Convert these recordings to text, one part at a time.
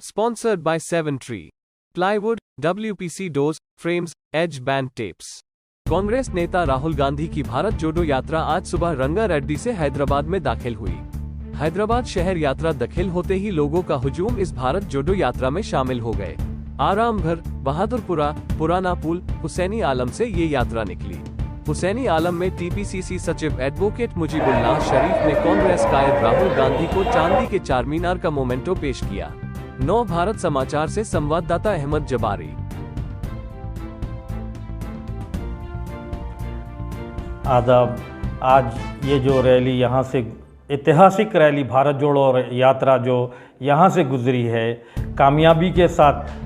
Sponsored by Seven Tree. Plywood, WPC doors, frames, edge band tapes. Congress नेता राहुल गांधी की भारत जोड़ो यात्रा आज सुबह रंगारेड्डी से हैदराबाद में दाखिल हुई। हैदराबाद शहर यात्रा दाखिल होते ही लोगों का हुजूम इस भारत जोड़ो यात्रा में शामिल हो गए। आरामघर, बहादुरपुरा, पुराना पुल, हुसैनी आलम से ये यात्रा निकली। हुसैनी आलम में टीपीसीसी सचिव एडवोकेट मुजीबुल्लाह शरीफ ने कांग्रेस कायद राहुल गांधी को चांदी के चारमीनार का मोमेंटो पेश किया। नव भारत समाचार से संवाददाता अहमद जबारी। आदाब। आज ये जो रैली यहाँ से ऐतिहासिक रैली भारत जोड़ो यात्रा जो यहाँ से गुजरी है, कामयाबी के साथ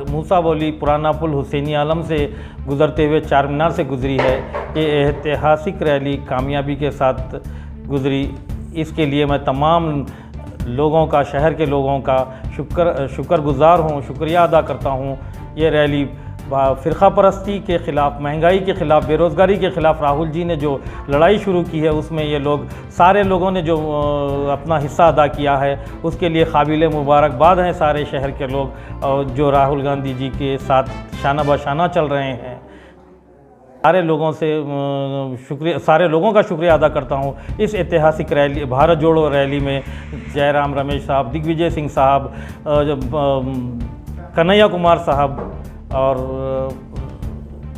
मूसाबोली, पुराना पुल, हुसैनी आलम से गुजरते हुए चारमीनार से गुजरी है। ये ऐतिहासिक रैली कामयाबी के साथ गुजरी। इसके लिए मैं तमाम लोगों का, शहर के लोगों का शुक्रगुजार हूँ, शुक्रिया अदा करता हूँ। ये रैली फ़िरका परस्ती के ख़िलाफ़, महंगाई के ख़िलाफ़, बेरोज़गारी के ख़िलाफ़ राहुल जी ने जो लड़ाई शुरू की है, उसमें ये लोग सारे लोगों ने जो अपना हिस्सा अदा किया है, उसके लिए काबिल मुबारकबाद हैं सारे शहर के लोग जो राहुल गांधी जी के साथ शाना बशाना चल रहे हैं। सारे लोगों का शुक्रिया अदा करता हूँ। इस ऐतिहासिक रैली, भारत जोड़ो रैली में जयराम रमेश साहब, दिग्विजय सिंह साहब, कन्हैया कुमार साहब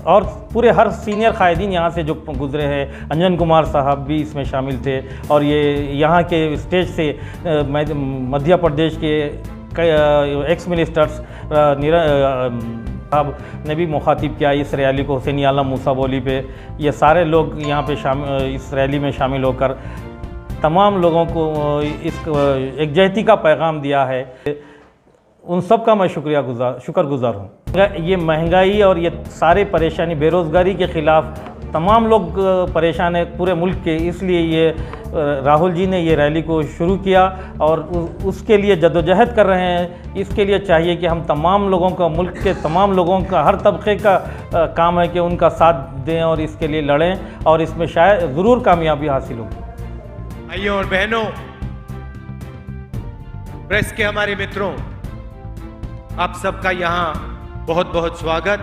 और पूरे हर सीनियर कायदीन यहाँ से जो गुजरे हैं, अंजन कुमार साहब भी इसमें शामिल थे। और ये यहाँ के स्टेज से मध्य प्रदेश के एक्स मिनिस्टर्स साहब ने भी मुखातिब किया इस रैली को, हुसैनी आलम, मूसाबोली पे। ये सारे लोग यहाँ पे इस रैली में शामिल होकर तमाम लोगों को इस एकजहती का पैगाम दिया है। उन सब का मैं शुक्रगुजार हूँ। ये महंगाई और ये सारे परेशानी, बेरोज़गारी के ख़िलाफ़ तमाम लोग परेशान हैं पूरे मुल्क के, इसलिए ये राहुल जी ने ये रैली को शुरू किया और उसके लिए जद्दोजहद कर रहे हैं। इसके लिए चाहिए कि हम तमाम लोगों का, मुल्क के तमाम लोगों का, हर तबके का काम है कि उनका साथ दें और इसके लिए लड़ें, और इसमें शायद ज़रूर कामयाबी हासिल होगी। भाइयों और बहनों, प्रेस के हमारे मित्रों, आप सबका यहाँ बहुत बहुत स्वागत,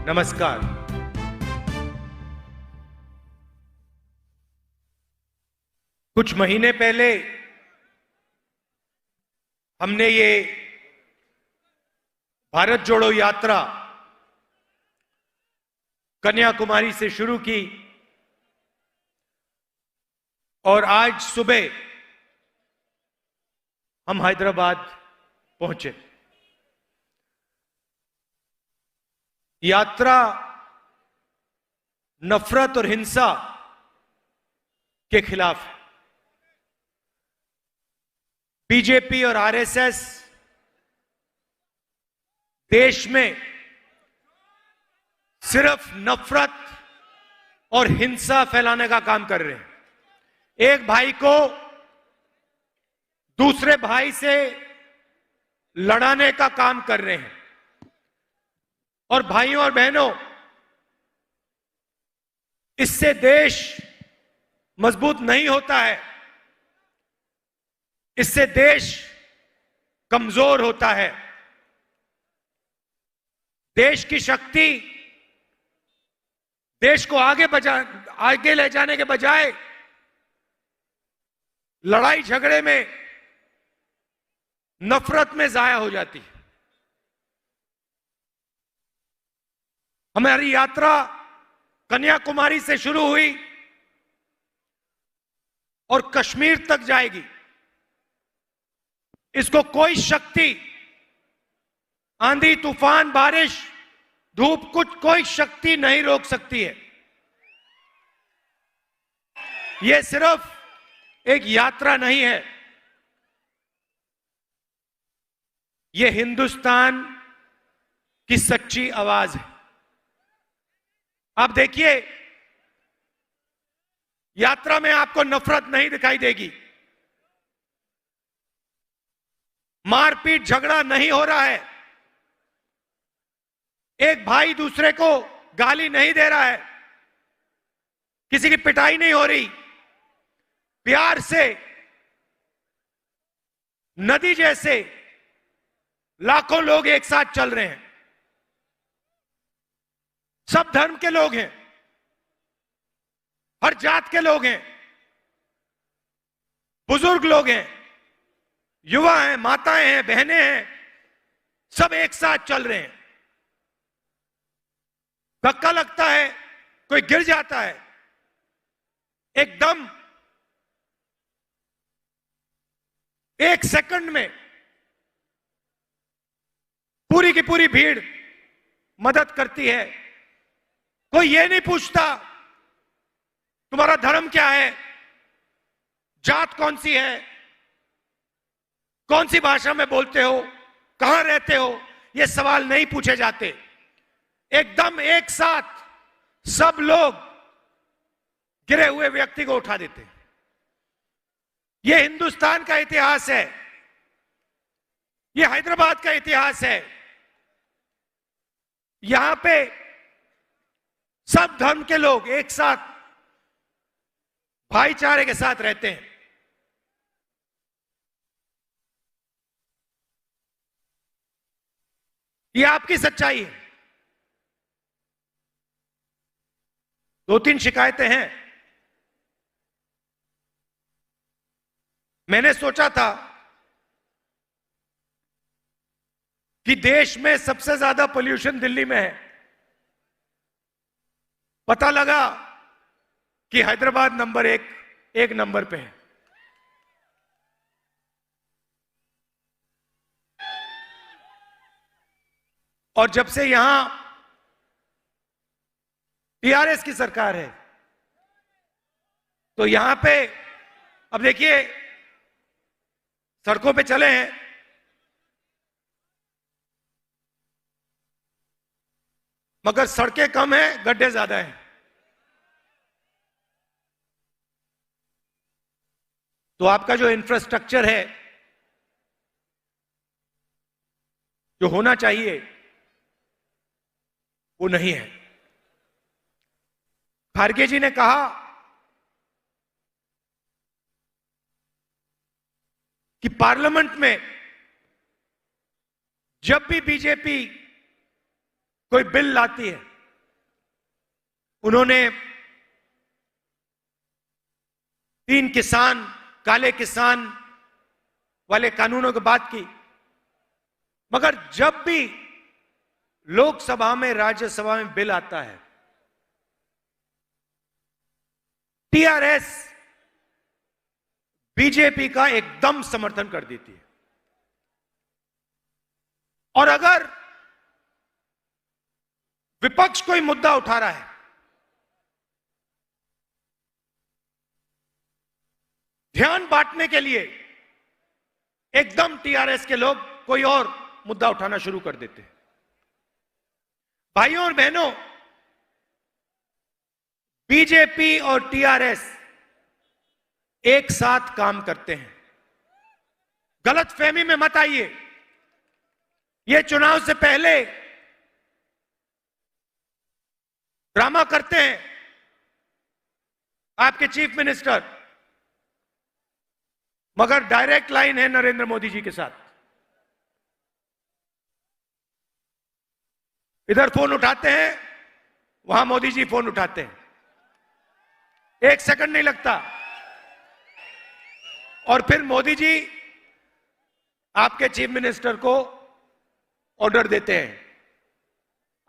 नमस्कार। कुछ महीने पहले हमने ये भारत जोड़ो यात्रा कन्याकुमारी से शुरू की और आज सुबह हम हैदराबाद पहुंचे। यात्रा नफरत और हिंसा के खिलाफ है। बीजेपी और आरएसएस देश में सिर्फ नफरत और हिंसा फैलाने का काम कर रहे हैं। एक भाई को दूसरे भाई से लड़ाने का काम कर रहे हैं। और भाइयों और बहनों, इससे देश मजबूत नहीं होता है, इससे देश कमजोर होता है। देश की शक्ति देश को आगे ले जाने के बजाय लड़ाई झगड़े में, नफरत में जाया हो जाती है। हमारी यात्रा कन्याकुमारी से शुरू हुई और कश्मीर तक जाएगी। इसको कोई शक्ति, आंधी, तूफान, बारिश, धूप, कोई शक्ति नहीं रोक सकती है। यह सिर्फ एक यात्रा नहीं है, यह हिंदुस्तान की सच्ची आवाज है। आप देखिए, यात्रा में आपको नफरत नहीं दिखाई देगी, मारपीट, झगड़ा नहीं हो रहा है, एक भाई दूसरे को गाली नहीं दे रहा है, किसी की पिटाई नहीं हो रही, प्यार से नदी जैसे लाखों लोग एक साथ चल रहे हैं, सब धर्म के लोग हैं, हर जात के लोग हैं, बुजुर्ग लोग हैं, युवा हैं, माताएं हैं, बहनें हैं, सब एक साथ चल रहे हैं। धक्का लगता है, कोई गिर जाता है, एकदम एक सेकंड में पूरी की पूरी भीड़ मदद करती है। कोई ये नहीं पूछता तुम्हारा धर्म क्या है, जात कौन सी है, कौन सी भाषा में बोलते हो, कहां रहते हो, ये सवाल नहीं पूछे जाते। एकदम एक साथ सब लोग गिरे हुए व्यक्ति को उठा देते। यह हिंदुस्तान का इतिहास है, यह हैदराबाद का इतिहास है। यहां पे सब धर्म के लोग एक साथ भाईचारे के साथ रहते हैं। यह आपकी सच्चाई है। 2-3 शिकायतें हैं। मैंने सोचा था कि देश में सबसे ज्यादा पोल्यूशन दिल्ली में है, पता लगा कि हैदराबाद नंबर एक नंबर पे है। और जब से यहां टीआरएस की सरकार है तो यहां पे अब देखिए सड़कों पे चले हैं, मगर सड़कें कम हैं, गड्ढे ज्यादा हैं। तो आपका जो इंफ्रास्ट्रक्चर है, जो होना चाहिए, वो नहीं है। खारगे जी ने कहा कि पार्लियामेंट में जब भी बीजेपी कोई बिल लाती है, उन्होंने 3 किसान, काले किसान वाले कानूनों की बात की, मगर जब भी लोकसभा में, राज्यसभा में बिल आता है, टीआरएस बीजेपी का एकदम समर्थन कर देती है। और अगर विपक्ष कोई मुद्दा उठा रहा है, ध्यान बांटने के लिए एकदम टीआरएस के लोग कोई और मुद्दा उठाना शुरू कर देते हैं। भाइयों और बहनों, बीजेपी और टीआरएस एक साथ काम करते हैं। गलतफहमी में मत आइए। ये चुनाव से पहले ड्रामा करते हैं आपके चीफ मिनिस्टर, मगर डायरेक्ट लाइन है नरेंद्र मोदी जी के साथ। इधर फोन उठाते हैं, वहां मोदी जी फोन उठाते हैं, 1 सेकंड नहीं लगता। और फिर मोदी जी आपके चीफ मिनिस्टर को ऑर्डर देते हैं,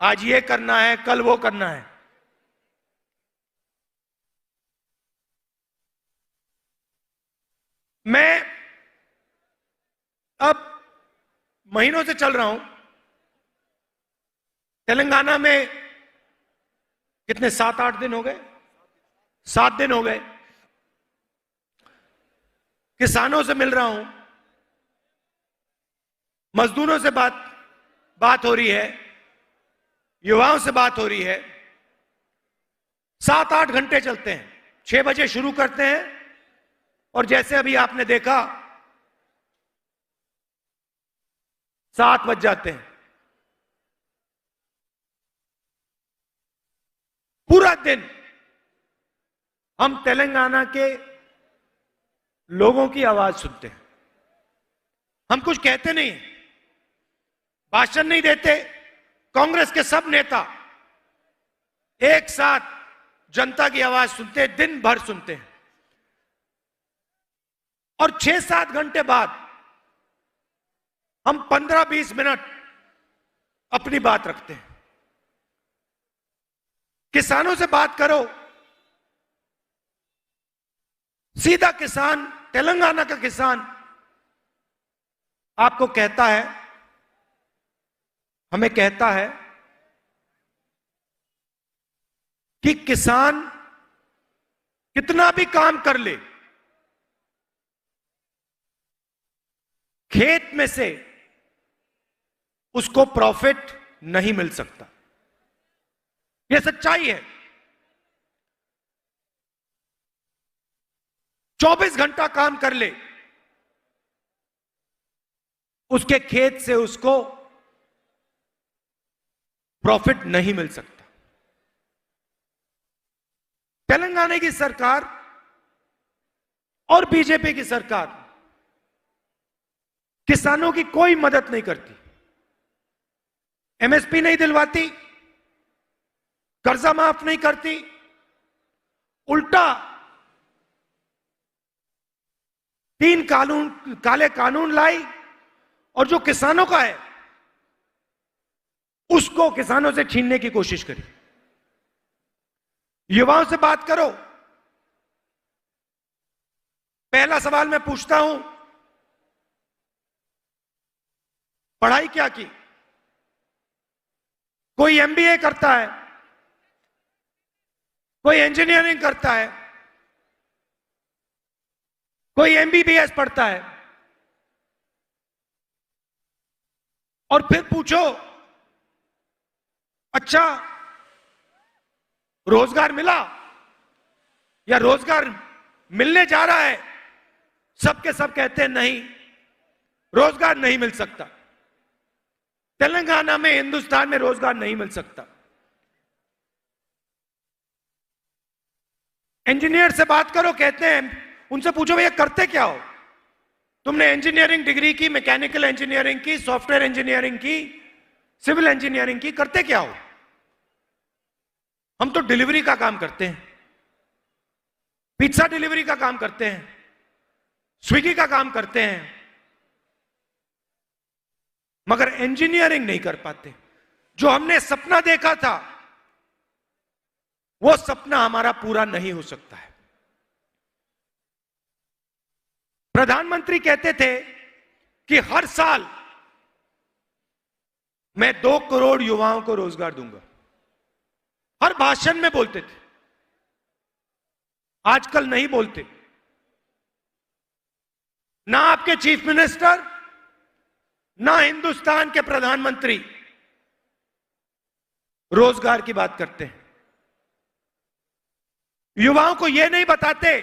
आज ये करना है, कल वो करना है। मैं अब महीनों से चल रहा हूं तेलंगाना में। कितने 7-8 दिन हो गए, 7 दिन हो गए। किसानों से मिल रहा हूं, मजदूरों से बात हो रही है, युवाओं से बात हो रही है। 7-8 घंटे चलते हैं। 6 बजे शुरू करते हैं और जैसे अभी आपने देखा 7 बज जाते हैं। पूरा दिन हम तेलंगाना के लोगों की आवाज सुनते हैं। हम कुछ कहते नहीं, भाषण नहीं देते। कांग्रेस के सब नेता एक साथ जनता की आवाज सुनते हैं, दिन भर सुनते हैं, और 6-7 घंटे बाद हम 15-20 मिनट अपनी बात रखते हैं। किसानों से बात करो, सीधा किसान, तेलंगाना का किसान आपको कहता है, हमें कहता है कि किसान कितना भी काम कर ले, खेत में से उसको प्रॉफिट नहीं मिल सकता। यह सच्चाई है। 24 घंटा काम कर ले, उसके खेत से उसको प्रॉफिट नहीं मिल सकता। तेलंगाना की सरकार और बीजेपी की सरकार किसानों की कोई मदद नहीं करती, एमएसपी नहीं दिलवाती, कर्जा माफ नहीं करती, उल्टा 3 काले कानून लाई और जो किसानों का है उसको किसानों से छीनने की कोशिश करी। युवाओं से बात करो, पहला सवाल मैं पूछता हूं, पढ़ाई क्या की? कोई एमबीए करता है, कोई इंजीनियरिंग करता है, कोई एमबीबीएस पढ़ता है, और फिर पूछो अच्छा रोजगार मिला या रोजगार मिलने जा रहा है? सबके सब कहते हैं नहीं, रोजगार नहीं मिल सकता। तेलंगाना में, हिंदुस्तान में रोजगार नहीं मिल सकता। इंजीनियर से बात करो, कहते हैं, उनसे पूछो भैया करते क्या हो? तुमने इंजीनियरिंग डिग्री की, मैकेनिकल इंजीनियरिंग की, सॉफ्टवेयर इंजीनियरिंग की, सिविल इंजीनियरिंग की, करते क्या हो? हम तो डिलीवरी का काम करते हैं, पिज्जा डिलीवरी का काम करते हैं, स्विगी का काम करते हैं, मगर इंजीनियरिंग नहीं कर पाते। जो हमने सपना देखा था वो सपना हमारा पूरा नहीं हो सकता है। प्रधानमंत्री कहते थे कि हर साल मैं 2 करोड़ युवाओं को रोजगार दूंगा, हर भाषण में बोलते थे। आजकल नहीं बोलते, ना आपके चीफ मिनिस्टर, ना हिंदुस्तान के प्रधानमंत्री रोजगार की बात करते हैं। युवाओं को यह नहीं बताते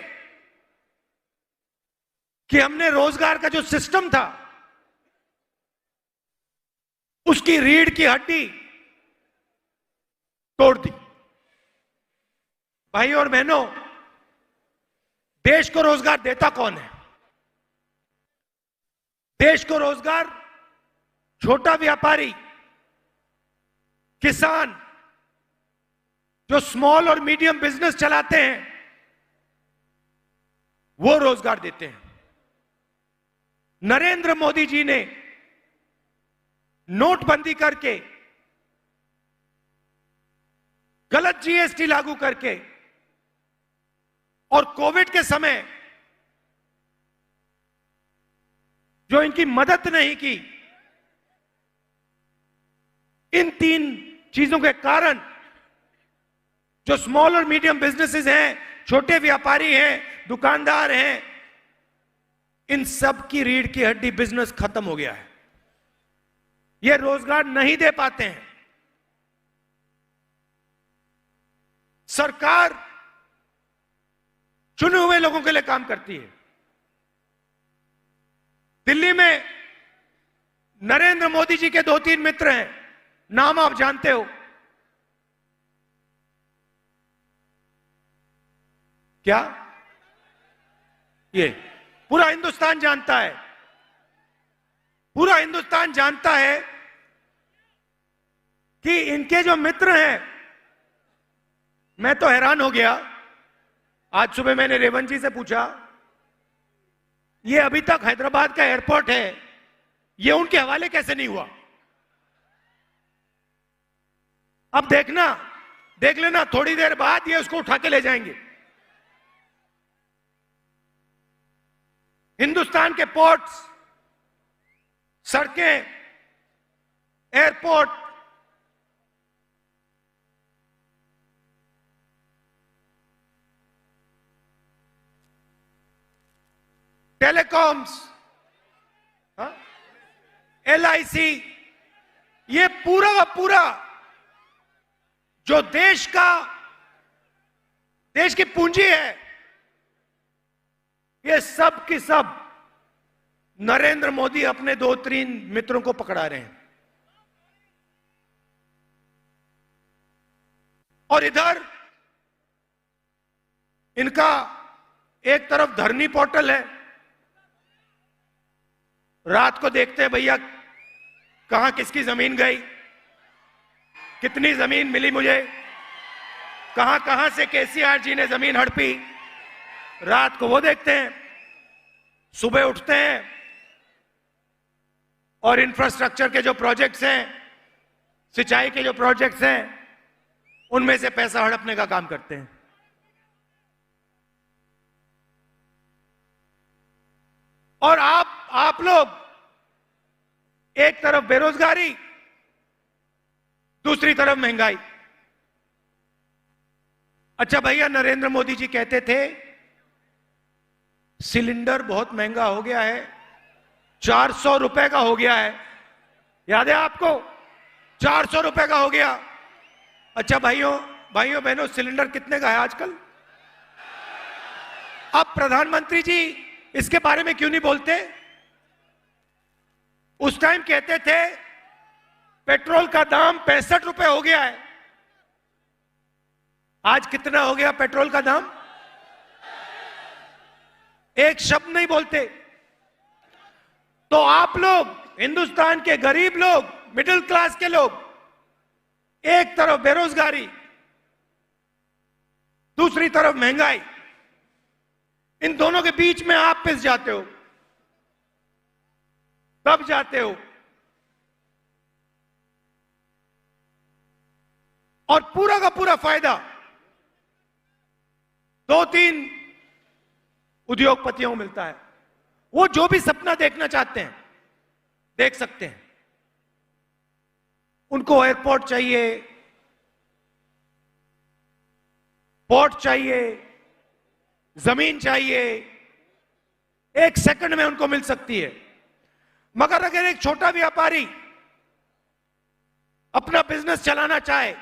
कि हमने रोजगार का जो सिस्टम था उसकी रीढ़ की हड्डी तोड़ दी। भाई और बहनों, देश को रोजगार देता कौन है? देश को रोजगार छोटा व्यापारी, किसान, जो स्मॉल और मीडियम बिजनेस चलाते हैं, वो रोजगार देते हैं। नरेंद्र मोदी जी ने नोटबंदी करके, गलत जीएसटी लागू करके और कोविड के समय जो इनकी मदद नहीं की, इन 3 चीजों के कारण जो स्मॉल और मीडियम बिजनेसेस हैं, छोटे व्यापारी हैं, दुकानदार हैं, इन सब की रीढ़ की हड्डी बिजनेस खत्म हो गया है। ये रोजगार नहीं दे पाते हैं। सरकार चुने हुए लोगों के लिए काम करती है। दिल्ली में नरेंद्र मोदी जी के 2-3 मित्र हैं, नाम आप जानते हो। क्या? ये पूरा हिंदुस्तान जानता है। पूरा हिंदुस्तान जानता है कि इनके जो मित्र हैं, मैं तो हैरान हो गया। आज सुबह मैंने रेवंत जी से पूछा, ये अभी तक हैदराबाद का एयरपोर्ट है, ये उनके हवाले कैसे नहीं हुआ? अब देखना, देख लेना, थोड़ी देर बाद ये उसको उठा के ले जाएंगे। हिंदुस्तान के पोर्ट्स, सड़कें, एयरपोर्ट, टेलीकॉम्स, LIC, ये पूरा का पूरा जो देश की पूंजी है, ये सब की सब नरेंद्र मोदी अपने 2-3 मित्रों को पकड़ा रहे हैं। और इधर इनका एक तरफ धरनी पोर्टल है, रात को देखते हैं भैया कहां किसकी जमीन गई, कितनी जमीन मिली मुझे, कहां कहां से केसीआर जी ने जमीन हड़पी, रात को वो देखते हैं। सुबह उठते हैं और इंफ्रास्ट्रक्चर के जो प्रोजेक्ट्स हैं, सिंचाई के जो प्रोजेक्ट्स हैं, उनमें से पैसा हड़पने का काम करते हैं। और आप लोग एक तरफ बेरोजगारी, दूसरी तरफ महंगाई। अच्छा भैया, नरेंद्र मोदी जी कहते थे सिलेंडर बहुत महंगा हो गया है, 400 रुपए का हो गया है, याद है आपको? 400 रुपए का हो गया। अच्छा भाइयों बहनों, सिलेंडर कितने का है आजकल? अब प्रधानमंत्री जी इसके बारे में क्यों नहीं बोलते? उस टाइम कहते थे पेट्रोल का दाम 65 रुपए हो गया है, आज कितना हो गया पेट्रोल का दाम? एक शब्द नहीं बोलते। तो आप लोग, हिंदुस्तान के गरीब लोग, मिडिल क्लास के लोग, एक तरफ बेरोजगारी, दूसरी तरफ महंगाई, इन दोनों के बीच में आप पिस जाते हो, दब जाते हो। और पूरा का पूरा फायदा 2-3 उद्योगपतियों को मिलता है। वो जो भी सपना देखना चाहते हैं देख सकते हैं। उनको एयरपोर्ट चाहिए, पोर्ट चाहिए, जमीन चाहिए, एक सेकंड में उनको मिल सकती है। मगर अगर एक छोटा व्यापारी अपना बिजनेस चलाना चाहे,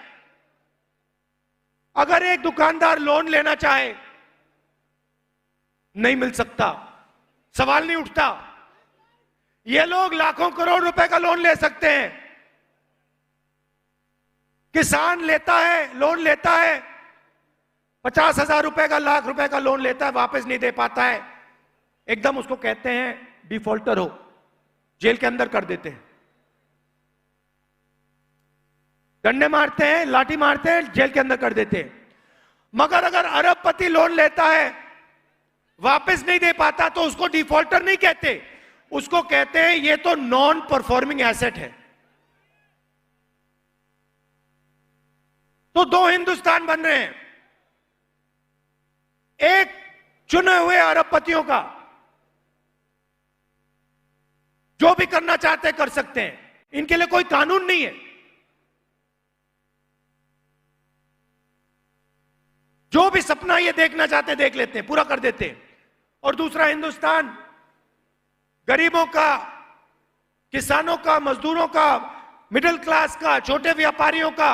अगर एक दुकानदार लोन लेना चाहे, नहीं मिल सकता, सवाल नहीं उठता। ये लोग लाखों करोड़ रुपए का लोन ले सकते हैं। किसान लेता है, लोन लेता है, 50,000 रुपए का, लाख रुपए का लोन लेता है, वापस नहीं दे पाता है, एकदम उसको कहते हैं डिफॉल्टर हो, जेल के अंदर कर देते हैं, डंडे मारते हैं, लाठी मारते हैं, जेल के अंदर कर देते हैं। मगर अगर अरबपति लोन लेता है, वापस नहीं दे पाता, तो उसको डिफॉल्टर नहीं कहते, उसको कहते हैं ये तो नॉन परफॉर्मिंग एसेट है। तो 2 हिंदुस्तान बन रहे हैं, एक चुने हुए अरबपतियों का, जो भी करना चाहते कर सकते हैं, इनके लिए कोई कानून नहीं है, जो भी सपना ये देखना चाहते देख लेते हैं, पूरा कर देते हैं। और दूसरा हिंदुस्तान गरीबों का, किसानों का, मजदूरों का, मिडिल क्लास का, छोटे व्यापारियों का,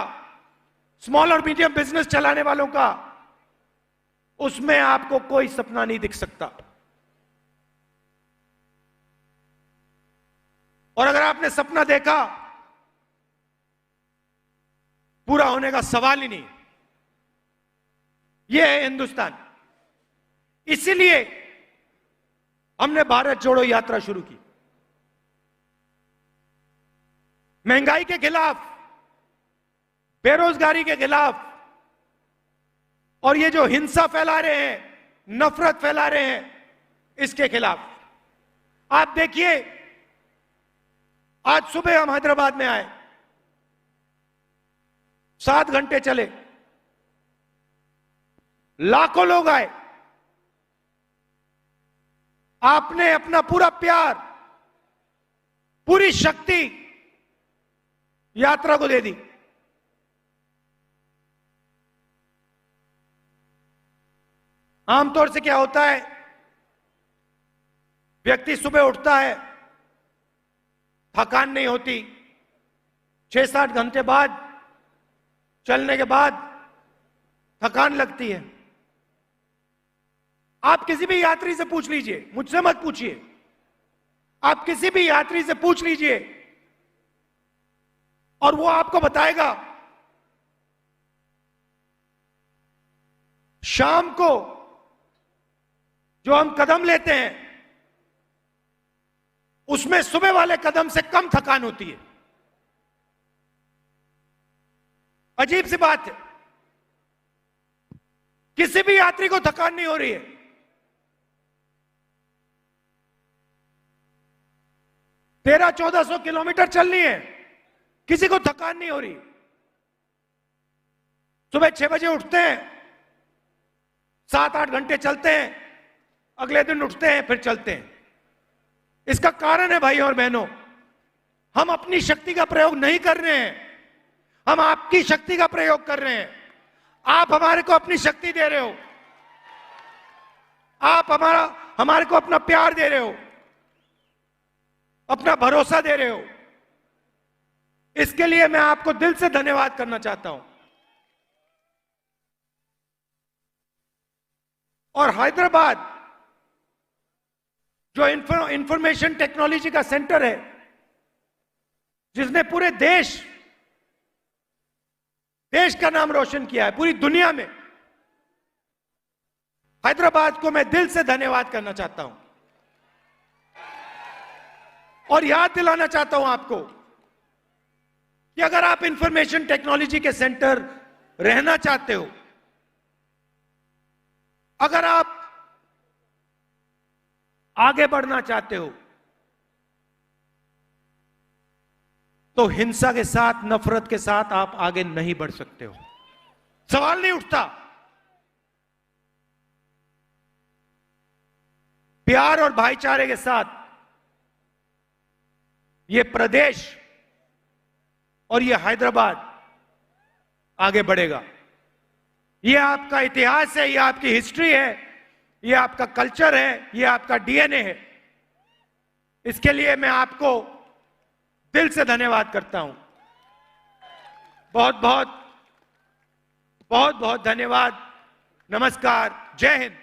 स्मॉल और मीडियम बिजनेस चलाने वालों का, उसमें आपको कोई सपना नहीं दिख सकता। और अगर आपने सपना देखा, पूरा होने का सवाल ही नहीं। यह है हिंदुस्तान। इसीलिए हमने भारत जोड़ो यात्रा शुरू की, महंगाई के खिलाफ, बेरोजगारी के खिलाफ और ये जो हिंसा फैला रहे हैं, नफरत फैला रहे हैं, इसके खिलाफ। आप देखिए, आज सुबह हम हैदराबाद में आए, 7 घंटे चले, लाखों लोग आए। आपने अपना पूरा प्यार, पूरी शक्ति यात्रा को दे दी। आमतौर से क्या होता है, व्यक्ति सुबह उठता है, थकान नहीं होती, 6-7 घंटे बाद चलने के बाद थकान लगती है। आप किसी भी यात्री से पूछ लीजिए, मुझसे मत पूछिए, आप किसी भी यात्री से पूछ लीजिए और वो आपको बताएगा शाम को जो हम कदम लेते हैं उसमें सुबह वाले कदम से कम थकान होती है। अजीब सी बात है, किसी भी यात्री को थकान नहीं हो रही है। 1300-1400 किलोमीटर चलनी है, किसी को थकान नहीं हो रही। सुबह 6 बजे उठते हैं, 7-8 घंटे चलते हैं, अगले दिन उठते हैं, फिर चलते हैं। इसका कारण है भाई और बहनों, हम अपनी शक्ति का प्रयोग नहीं कर रहे हैं, हम आपकी शक्ति का प्रयोग कर रहे हैं। आप हमारे को अपनी शक्ति दे रहे हो, आप हमारे को अपना प्यार दे रहे हो, अपना भरोसा दे रहे हो। इसके लिए मैं आपको दिल से धन्यवाद करना चाहता हूं। और हैदराबाद जो इंफॉर्मेशन टेक्नोलॉजी का सेंटर है, जिसने पूरे देश का नाम रोशन किया है पूरी दुनिया में, हैदराबाद को मैं दिल से धन्यवाद करना चाहता हूं। और याद दिलाना चाहता हूं आपको कि अगर आप इंफॉर्मेशन टेक्नोलॉजी के सेंटर रहना चाहते हो, अगर आप आगे बढ़ना चाहते हो, तो हिंसा के साथ, नफरत के साथ आप आगे नहीं बढ़ सकते हो, सवाल नहीं उठता। प्यार और भाईचारे के साथ ये प्रदेश और ये हैदराबाद आगे बढ़ेगा। ये आपका इतिहास है, ये आपकी हिस्ट्री है, ये आपका कल्चर है, ये आपका डीएनए है। इसके लिए मैं आपको दिल से धन्यवाद करता हूं। बहुत बहुत बहुत बहुत धन्यवाद। नमस्कार, जय हिंद।